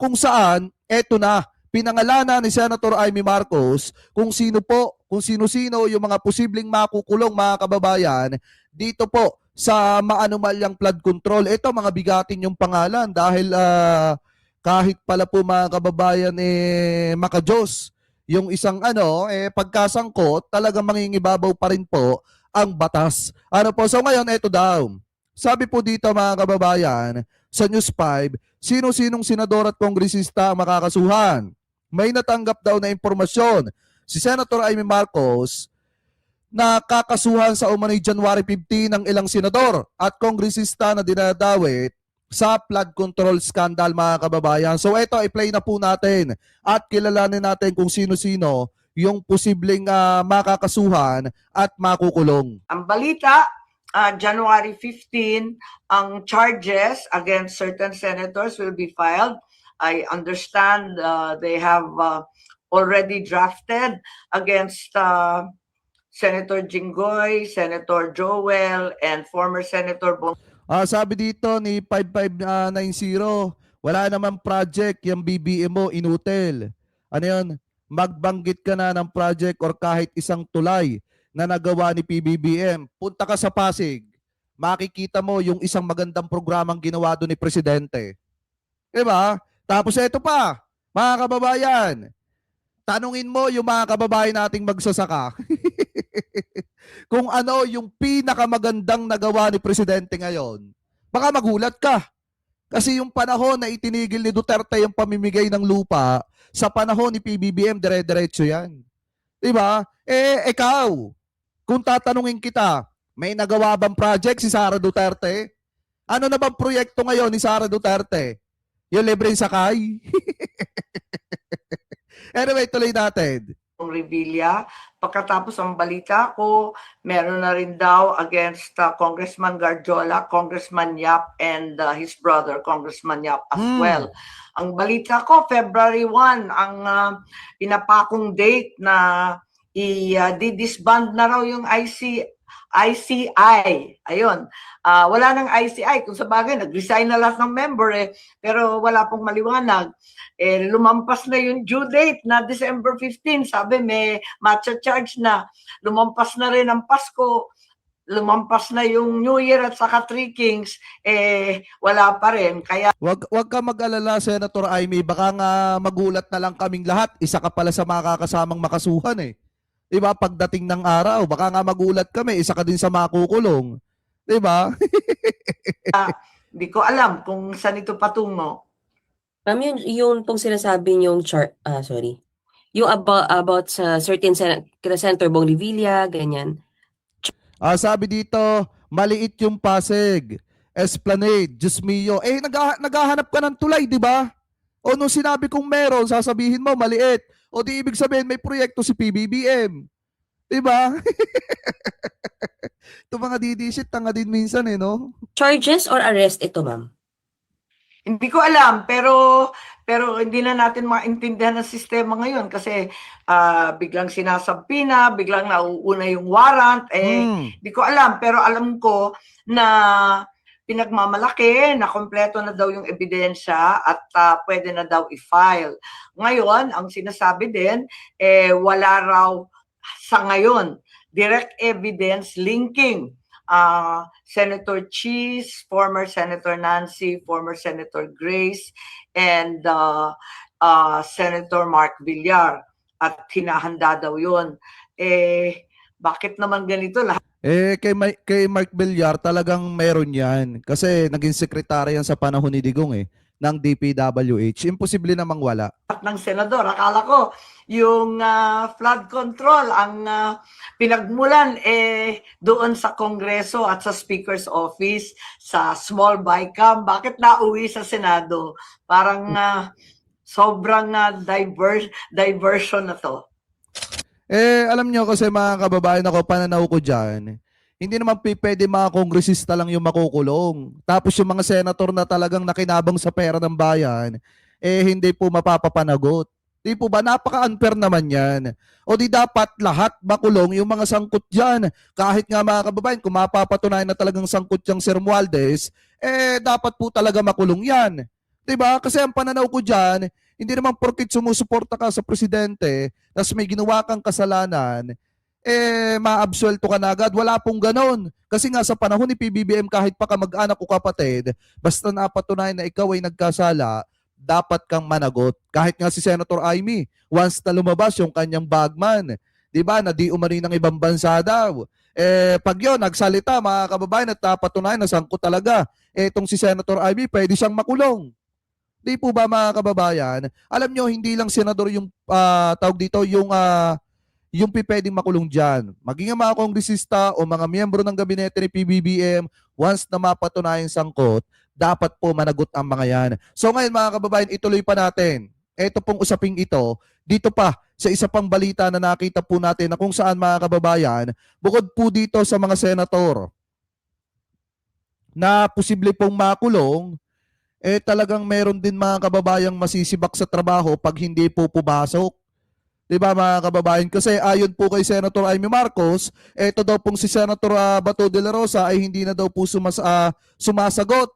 kung saan, eto na, pinangalanan ni Senator Amy Marcos kung sino-sino yung mga posibleng makukulong mga kababayan dito po sa maanumalyang flood control. Ito mga bigatin yung pangalan dahil kahit pala po mga kababayan makajos yung isang pagkasangkot, talagang mangingibabaw pa rin po ang batas. Ano po, so ngayon ito daw. Sabi po dito mga kababayan sa News 5, sino-sinong senador at kongresista ang makakasuhan? May natanggap daw na impormasyon si Senator Amy Marcos na kakasuhan sa umano'y January 15 ng ilang senador at kongresista na dinadawit sa flood control scandal mga kababayan. So ito, i-play na po natin at kilalanin natin kung sino-sino yung posibleng makakasuhan at makukulong. Ang balita, January 15, ang charges against certain senators will be filed. I understand they have already drafted against Senator Jinggoy, Senator Joel, and former Senator Bong. Sabi dito ni 5590, wala naman project yung BBM mo, inutil. Ano yun? Magbanggit ka na ng project or kahit isang tulay na nagawa ni PBBM. Punta ka sa Pasig, makikita mo yung isang magandang programang ginawa doon ni Presidente. Diba? Tapos ito pa, mga kababayan, tanungin mo yung mga kababayan nating magsasaka kung ano yung pinakamagandang nagawa ni Presidente ngayon. Baka magulat ka. Kasi yung panahon na itinigil ni Duterte yung pamimigay ng lupa, sa panahon ni PBBM, dire-diretso yan. Diba? Ikaw, kung tatanungin kita, may nagawa bang project si Sara Duterte? Ano na bang proyekto ngayon ni Sara Duterte? Yung libreng sakay? Anyway, tuloy natin. Revilla. Pagkatapos ang balita ko, meron na rin daw against Congressman Garjola, Congressman Yap, and his brother, Congressman Yap as well. Ang balita ko, February 1, ang pinapakong date na i-disband na raw yung ICI. Ayun. Wala nang ICI. Kung sa bagay, nag-resign na lahat ng member pero wala pong maliwanag. Lumampas na yung due date na December 15. Sabi may matcha charge na. Lumampas na rin ang Pasko. Lumampas na yung New Year at saka Three Kings. Wala pa rin. Kaya wag ka mag-alala, Senator Amy. Baka nga magulat na lang kaming lahat. Isa ka pala sa makakasamang makasuhan Diba? Pagdating ng araw, baka nga magulat kami, isa ka din sa makukulong. Diba? Hindi ko alam kung saan ito patungo. Ma'am, yung pong sinasabi yung yung about sa certain Senator Bong Revilla, ganyan. Sabi dito, maliit yung Pasig, Esplanade, Diyos mio. Naghahanap ka ng tulay, di ba? O nung sinabi kong meron, sasabihin mo maliit. O di ibig sabihin may proyekto si PBBM. Di ba? Ito mga didisit, tanga din minsan no? Charges or arrest ito, ma'am? Hindi ko alam, pero hindi na natin maintindihan ang sistema ngayon kasi biglang sinasabi na, biglang nauuna yung warrant. Hindi ko alam, pero alam ko na pinagmamalaki na kompleto na daw yung ebidensya at pwede na daw i-file. Ngayon, ang sinasabi din, wala raw sa ngayon direct evidence linking Senator Cheese, former Senator Nancy, former Senator Grace, and Senator Mark Villar. At hinahanda daw yun. Bakit naman ganito lahat? Kay Mark Villar talagang meron yan. Kasi naging sekretary yan sa panahon ni Digong ng DPWH. Imposible namang wala. Ng senador, akala ko yung flood control ang pinagmulan doon sa Kongreso at sa Speaker's Office, sa small BICAM. Bakit nauwi sa Senado? Parang sobrang diversion na to. Alam nyo kasi mga kababayan ako, pananaw ko dyan, hindi naman pwede mga kongresista lang yung makukulong. Tapos yung mga senator na talagang nakinabang sa pera ng bayan, hindi po mapapapanagot. Di po ba? Napaka-unfair naman yan. O di dapat lahat makulong yung mga sangkot dyan. Kahit nga mga kababayan, kung mapapatunayan na talagang sangkot yung Sir Mualdez, dapat po talaga makulong yan. 'Diba? Kasi ang pananaw ko diyan, hindi naman porket sumusuporta ka sa presidente, tapos may ginawa kang kasalanan, maabsuelto ka na agad. Wala pong ganon. Kasi nga sa panahon ni PBBM, kahit pa kamag-anak o kapatid, basta napatunayan na ikaw ay nagkasala, dapat kang managot. Kahit nga si Senator Amy, once na lumabas yung kanyang bagman, 'di ba, na di umani ng ibang bansa daw. Pag yun, nagsalita, mga kababayan, at napatunayan na sangkot talaga, itong si Senator Amy, pwede siyang makulong. Di po ba, mga kababayan? Alam nyo, hindi lang senador yung tawag dito, yung pwedeng makulong dyan. Maging ang mga kongresista o mga miyembro ng gabinete ni PBBM, once na mapatunayan sangkot, dapat po managot ang mga yan. So ngayon, mga kababayan, ituloy pa natin. Ito pong usaping ito, dito pa sa isa pang balita na nakita po natin na kung saan, mga kababayan, bukod po dito sa mga senator na posible pong makulong, talagang meron din, mga kababayang masisibak sa trabaho pag hindi po pumasok. 'Di ba, mga kababayan? Kasi ayon po kay Senator Amy Marcos, ito daw pong si Senator Bato de la Rosa ay hindi na daw po sumasagot.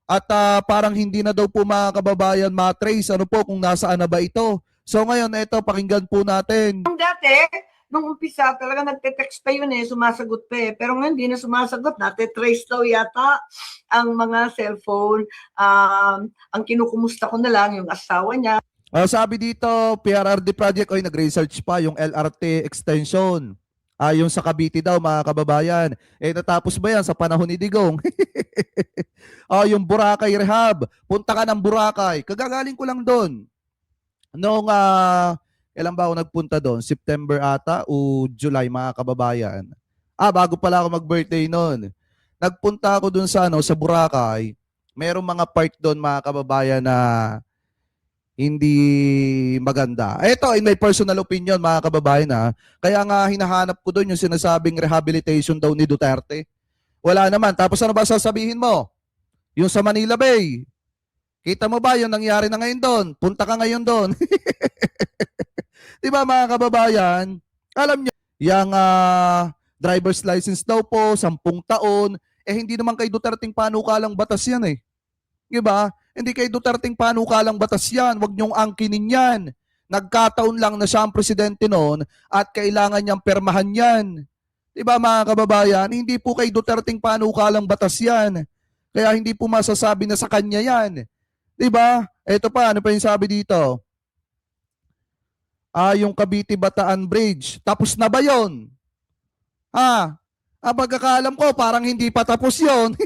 At parang hindi na daw po, mga kababayan, matrace ano po kung nasaan na ba ito. So ngayon, ito, pakinggan po natin. Dati, nung umpisa, talaga nagte-text pa yun sumasagot pa Pero ngayon, hindi na sumasagot. Nate-trace daw yata ang mga cellphone. Ang kinukumusta ko na lang yung asawa niya. Sabi dito, PRRD project, nag-research pa yung LRT extension. Yung sa Cavite daw, mga kababayan. Natapos ba yan sa panahon ni Digong? Yung Boracay Rehab. Punta ka ng Boracay. Kagagaling ko lang doon. Noong, ilan ba ako nagpunta doon? September ata o July, mga kababayan. Bago pala ako mag-birthday noon. Nagpunta ako doon sa Boracay. Merong mga part doon, mga kababayan, na hindi maganda. Ito, in my personal opinion, mga kababayan, kaya nga hinahanap ko doon yung sinasabing rehabilitation daw ni Duterte. Wala naman. Tapos ano ba sasabihin mo? Yung sa Manila Bay. Kita mo ba yung nangyari na ngayon doon? Punta ka ngayon doon. Di ba, mga kababayan? Alam nyo, yung driver's license daw po, 10 taon, hindi naman kay Duterteng panukalang batas yan Di ba? Hindi kay Duterteng panukalang batas yan. Huwag niyong angkinin yan. Nagkataon lang na siya ang presidente noon at kailangan niyang permahan yan. Diba, mga kababayan? Hindi po kay Duterteng panukalang batas yan. Kaya hindi po masasabi na sa kanya yan. Diba? Ito pa, ano pa yung sabi dito? Yung Cavite-Bataan Bridge. Tapos na ba yun? Pagkakaalam ko, parang hindi pa tapos yun.